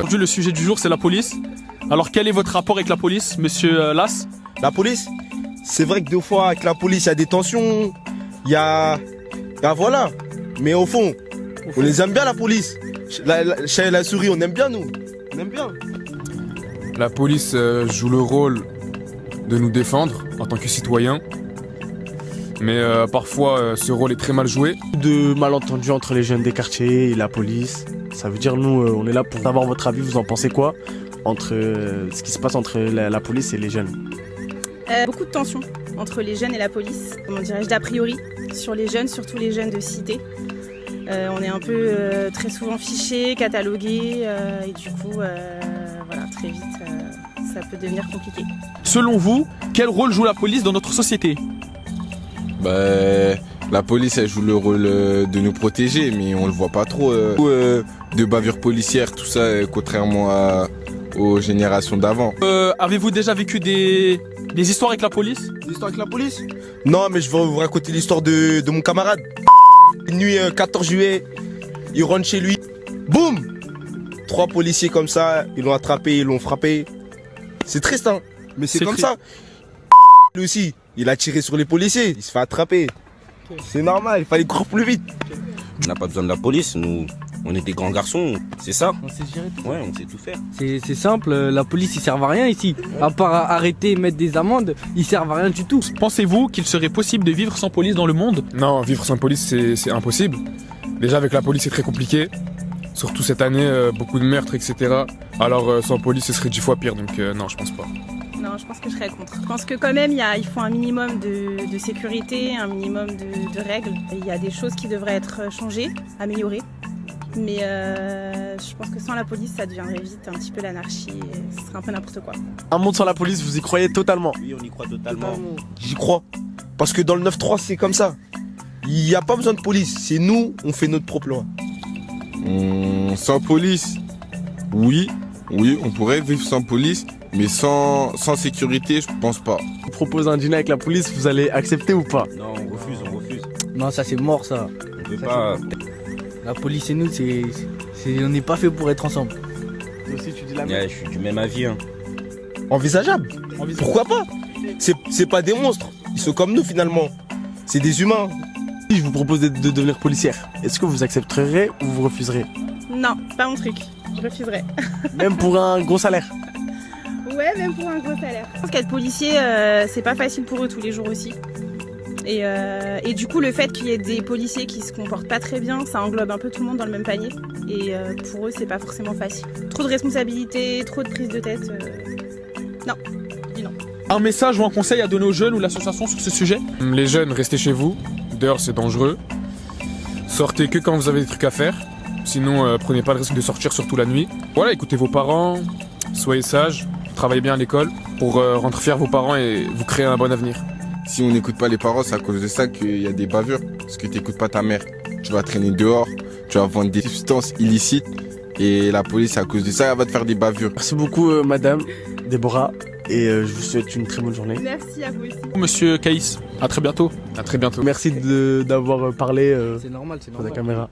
Aujourd'hui, le sujet du jour, c'est la police. Alors, quel est votre rapport avec la police, monsieur Las? La police, c'est vrai que des fois, avec la police, il y a des tensions, il y a voilà. Mais au fond, on les aime bien, la police. La chat et la souris, on aime bien, nous. On aime bien. La police joue le rôle de nous défendre en tant que citoyens. Mais parfois, ce rôle est très mal joué. De malentendus entre les jeunes des quartiers et la police. Ça veut dire, nous, on est là pour savoir votre avis. Vous en pensez quoi entre ce qui se passe entre la police et les jeunes? Beaucoup de tensions entre les jeunes et la police. Comment dirais-je, d'a priori sur les jeunes, surtout les jeunes de cité. On est un peu très souvent fichés, catalogués, et du coup, voilà, très vite, ça peut devenir compliqué. Selon vous, quel rôle joue la police dans notre société? La police, elle joue le rôle de nous protéger, mais on le voit pas trop. De bavures policières, tout ça, contrairement aux générations d'avant. Avez-vous déjà vécu des histoires avec la police? Des histoires avec la police? Non, mais je vais vous raconter l'histoire de mon camarade. Une nuit 14 juillet, il rentre chez lui. Boum! 3 policiers comme ça, ils l'ont attrapé, ils l'ont frappé. C'est triste, hein? Mais c'est comme triste. ça. Lui aussi, il a tiré sur les policiers, il se fait attraper. C'est normal, il fallait courir plus vite. On n'a pas besoin de la police, nous, on est des grands garçons, c'est ça? On sait gérer tout. Ouais, on sait tout faire. C'est simple, la police ils servent à rien ici. À part arrêter et mettre des amendes, ils servent à rien du tout. Pensez-vous qu'il serait possible de vivre sans police dans le monde? Non, vivre sans police, c'est impossible. Déjà, avec la police, c'est très compliqué. Surtout cette année, beaucoup de meurtres, etc. Alors, sans police, ce serait 10 fois pire. Donc, non, je pense pas. Non, je pense que je serais contre. Je pense que quand même, il faut un minimum de sécurité, un minimum de règles. Il y a des choses qui devraient être changées, améliorées. Mais je pense que sans la police, ça deviendrait vite un petit peu l'anarchie et ce serait un peu n'importe quoi. Un monde sans la police, vous y croyez totalement? Oui, on y croit totalement. J'y crois. Parce que dans le 9-3, c'est comme ça. Il n'y a pas besoin de police. C'est nous, on fait notre propre loi. Sans police, oui, on pourrait vivre sans police, mais sans sécurité, je pense pas. Je vous propose un dîner avec la police, vous allez accepter ou pas? Non, on refuse. Non, ça c'est mort ça. On peut pas. La police et nous, on n'est pas fait pour être ensemble. Toi aussi, tu dis la même. Ouais, je suis du même avis. Hein. Envisageable. Pourquoi pas? C'est pas des monstres. Ils sont comme nous finalement. C'est des humains. Si je vous propose de devenir policière, est-ce que vous accepterez ou vous refuserez? Non, c'est pas mon truc. Je refuserais. Même pour un gros salaire? Ouais, même pour un gros salaire. Je pense qu'être policier, c'est pas facile pour eux tous les jours aussi. Et du coup, le fait qu'il y ait des policiers qui se comportent pas très bien, ça englobe un peu tout le monde dans le même panier. Et pour eux, c'est pas forcément facile. Trop de responsabilités, trop de prise de tête. Non, je dis non. Un message ou un conseil à donner aux jeunes ou l'association sur ce sujet? Les jeunes, restez chez vous. Dehors, c'est dangereux. Sortez que quand vous avez des trucs à faire. Sinon, prenez pas le risque de sortir, surtout la nuit. Voilà, écoutez vos parents, soyez sages, travaillez bien à l'école pour rendre fiers vos parents et vous créer un bon avenir. Si on n'écoute pas les parents, c'est à cause de ça qu'il y a des bavures. Parce que t'écoutes pas ta mère. Tu vas traîner dehors, tu vas vendre des substances illicites. Et la police, à cause de ça, elle va te faire des bavures. Merci beaucoup, madame Déborah, et je vous souhaite une très bonne journée. Merci à vous aussi. Monsieur Caïs, à très bientôt. À très bientôt. Merci d'avoir parlé C'est normal, c'est pour la normal. caméra.